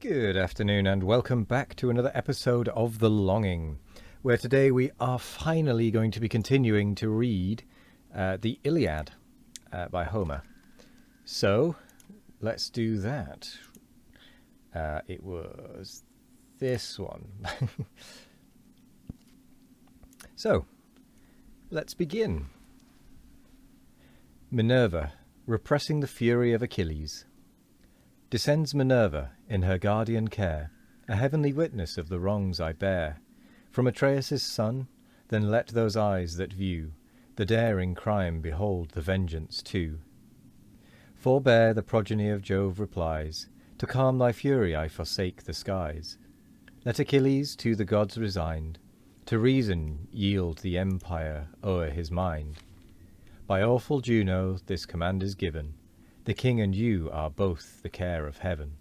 Good afternoon and welcome back to another episode of The Longing, where today we are finally going to be continuing to read the Iliad by Homer. So, let's do that. It was this one. So, let's begin. Minerva, repressing the fury of Achilles. Descends Minerva, in her guardian care, a heavenly witness of the wrongs I bear. From Atreus' son, then let those eyes that view the daring crime behold the vengeance too. Forbear, the progeny of Jove replies, to calm thy fury I forsake the skies. Let Achilles, to the gods resigned, to reason yield the empire o'er his mind. By awful Juno this command is given, the king and you are both the care of heaven.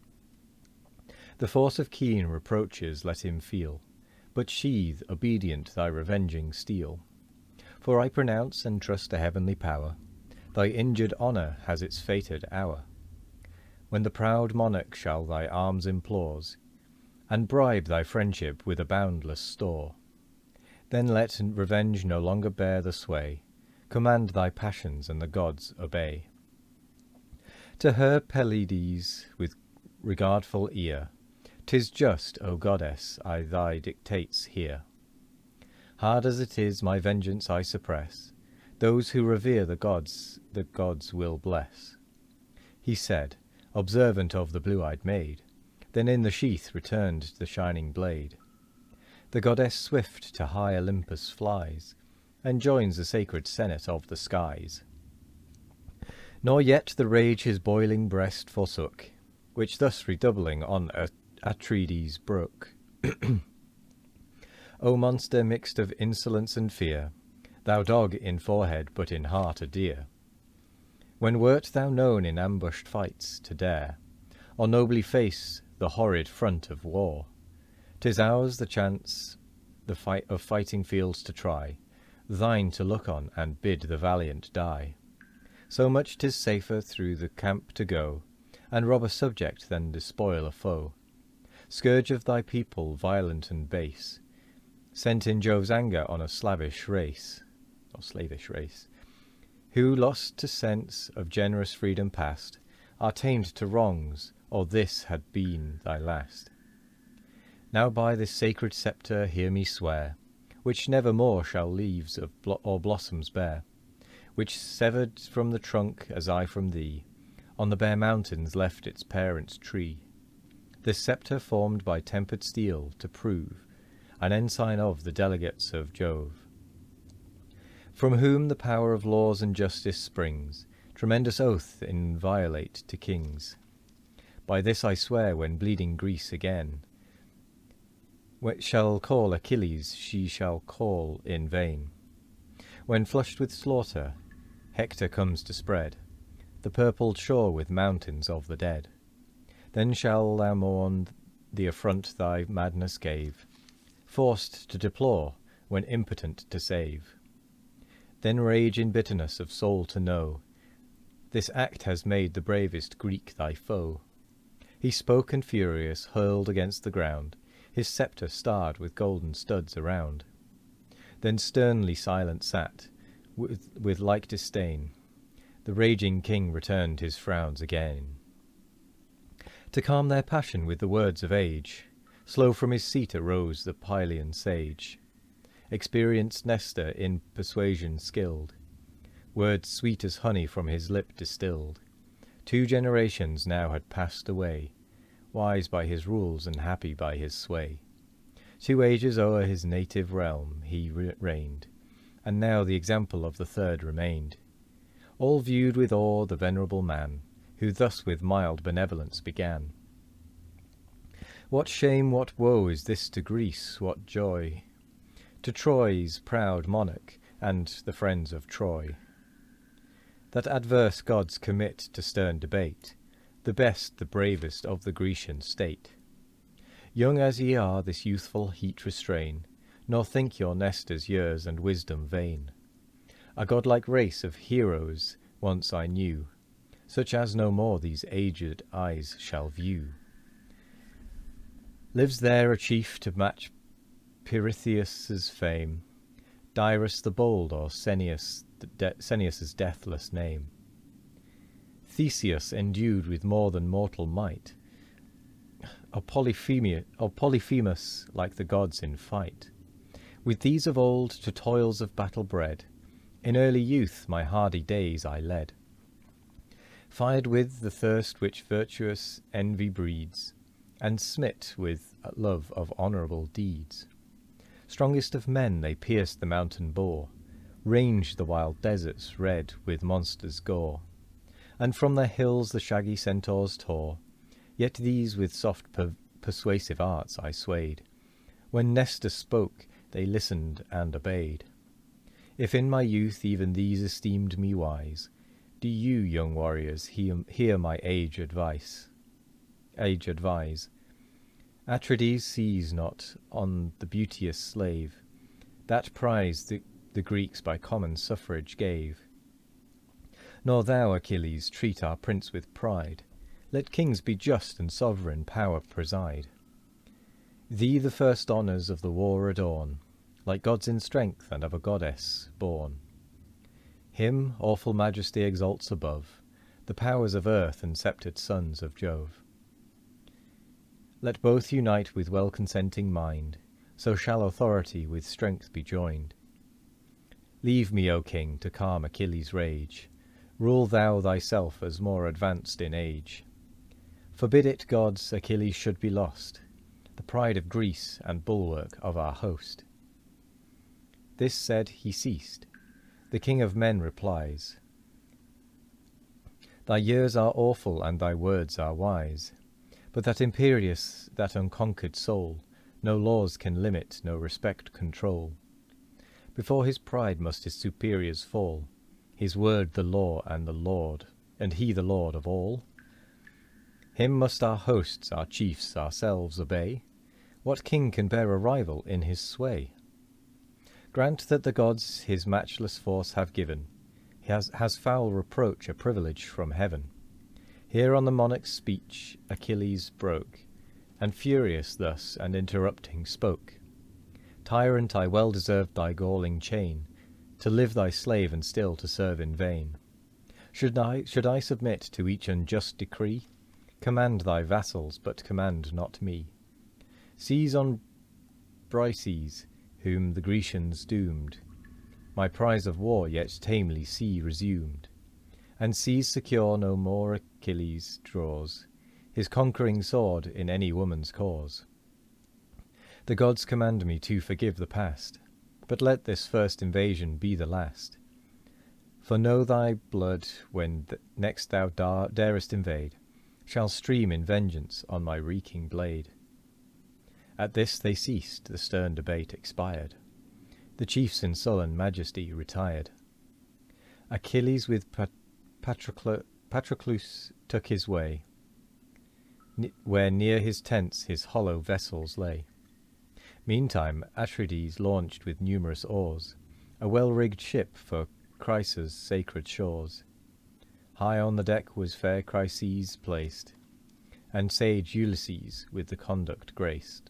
The force of keen reproaches let him feel, but sheathe, obedient, thy revenging steel. For I pronounce and trust a heavenly power, thy injured honour has its fated hour. When the proud monarch shall thy arms implores, and bribe thy friendship with a boundless store, then let revenge no longer bear the sway, command thy passions and the gods obey. To her Pelides with regardful ear, 'tis just, O goddess, I thy dictates hear. Hard as it is, my vengeance I suppress, those who revere the gods will bless. He said, observant of the blue-eyed maid, then in the sheath returned the shining blade. The goddess swift to high Olympus flies, and joins the sacred senate of the skies. Nor yet the rage his boiling breast forsook, which thus redoubling on Atrides broke. O monster mixed of insolence and fear, thou dog in forehead but in heart a deer! When wert thou known in ambushed fights to dare, or nobly face the horrid front of war? 'Tis ours the chance the fight of fighting fields to try, thine to look on and bid the valiant die. So much 'tis safer through the camp to go, and rob a subject than despoil a foe. Scourge of thy people, violent and base, sent in Jove's anger on a slavish race, who, lost to sense of generous freedom past, are tamed to wrongs, or this had been thy last. Now by this sacred sceptre hear me swear, which never more shall leaves of or blossoms bear, which severed from the trunk as I from thee, on the bare mountains left its parent tree. This sceptre formed by tempered steel to prove, an ensign of the delegates of Jove, from whom the power of laws and justice springs, tremendous oath inviolate to kings. By this I swear, when bleeding Greece again shall call Achilles, she shall call in vain. When flushed with slaughter Hector comes to spread the purpled shore with mountains of the dead, then shall thou mourn the affront thy madness gave, forced to deplore when impotent to save. Then rage in bitterness of soul to know this act has made the bravest Greek thy foe. He spoke and furious hurled against the ground, his sceptre starred with golden studs around. Then sternly silent sat, with like disdain, the raging king returned his frowns again. To calm their passion with the words of age, slow from his seat arose the Pylian sage, experienced Nestor in persuasion skilled, words sweet as honey from his lip distilled. 2 generations now had passed away, wise by his rules and happy by his sway. 2 ages o'er his native realm he reigned, and now the example of the third remained. All viewed with awe the venerable man, who thus with mild benevolence began. What shame, what woe is this to Greece, what joy to Troy's proud monarch and the friends of Troy, that adverse gods commit to stern debate the best, the bravest of the Grecian state. Young as ye are, this youthful heat restrain, nor think your Nestor's years and wisdom vain. A godlike race of heroes once I knew, such as no more these aged eyes shall view. Lives there a chief to match Pirithous' fame, Dirus the bold, or Ceneus' deathless name? Theseus endued with more than mortal might, or Polyphemus like the gods in fight? With these of old to toils of battle bred, in early youth my hardy days I led, fired with the thirst which virtuous envy breeds, and smit with love of honourable deeds. Strongest of men, they pierced the mountain boar, ranged the wild deserts red with monsters' gore, and from their hills the shaggy centaurs tore. Yet these with soft persuasive arts I swayed. When Nestor spoke, they listened and obeyed. If in my youth even these esteemed me wise, do you, young warriors, hear my age advise. Atrides sees not on the beauteous slave that prize the Greeks by common suffrage gave. Nor thou, Achilles, treat our prince with pride. Let kings be just and sovereign power preside. Thee the first honours of the war adorn, like gods in strength and of a goddess born. Him awful majesty exalts above the powers of earth and sceptred sons of Jove. Let both unite with well-consenting mind, so shall authority with strength be joined. Leave me, O king, to calm Achilles' rage. Rule thou thyself as more advanced in age. Forbid it, gods, Achilles should be lost, the pride of Greece and bulwark of our host. This said, he ceased. The king of men replies, Thy years are awful and thy words are wise, but that imperious, that unconquered soul, no laws can limit, no respect control. Before his pride must his superiors fall, his word the law and the Lord, and he the Lord of all. Him must our hosts, our chiefs, ourselves obey. What king can bear a rival in his sway? Grant that the gods his matchless force have given. Has foul reproach a privilege from heaven? Here on the monarch's speech Achilles broke, and furious thus and interrupting spoke. Tyrant, I well deserved thy galling chain, to live thy slave and still to serve in vain. Should I submit to each unjust decree? Command thy vassals, but command not me. Seize on Brises, whom the Grecians doomed, my prize of war yet tamely see resumed, and seas secure no more Achilles draws his conquering sword in any woman's cause. The gods command me to forgive the past, but let this first invasion be the last. For know thy blood, when next thou darest invade, shall stream in vengeance on my reeking blade. At this they ceased, the stern debate expired. The chiefs in sullen majesty retired. Achilles with Patroclus took his way, where near his tents his hollow vessels lay. Meantime Atrides launched with numerous oars a well-rigged ship for Chrysa's sacred shores. High on the deck was fair Chryses placed, and sage Ulysses with the conduct graced.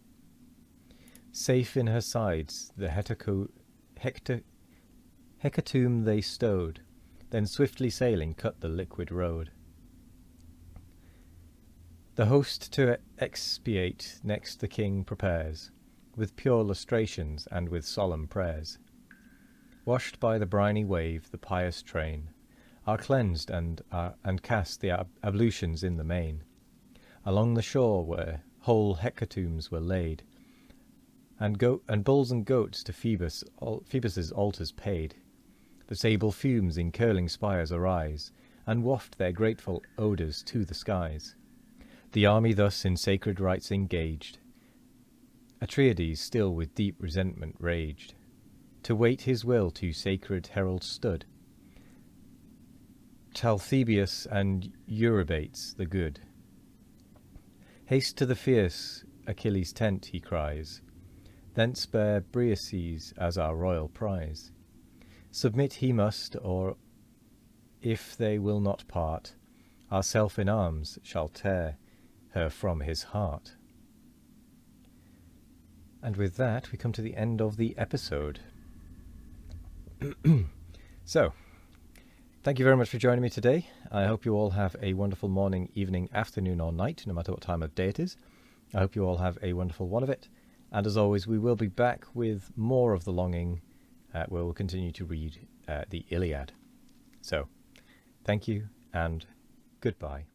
Safe in her sides the hecatomb they stowed, then swiftly sailing cut the liquid road. The host to expiate next the king prepares, with pure lustrations and with solemn prayers. Washed by the briny wave, the pious train are cleansed and cast the ablutions in the main. Along the shore where whole hecatombs were laid, and bulls and goats to Phoebus's altars paid. The sable fumes in curling spires arise, and waft their grateful odours to the skies. The army thus in sacred rites engaged, Atrides still with deep resentment raged. To wait his will two sacred heralds stood, Talthybius and Eurybates the good. Haste to the fierce Achilles' tent, he cries, thence bear Briseis as our royal prize. Submit he must, or if they will not part, ourself in arms shall tear her from his heart. And with that, we come to the end of the episode. So, thank you very much for joining me today. I hope you all have a wonderful morning, evening, afternoon, or night, no matter what time of day it is. I hope you all have a wonderful one of it. And as always, we will be back with more of The Longing, where we'll continue to read the Iliad. So, thank you and goodbye.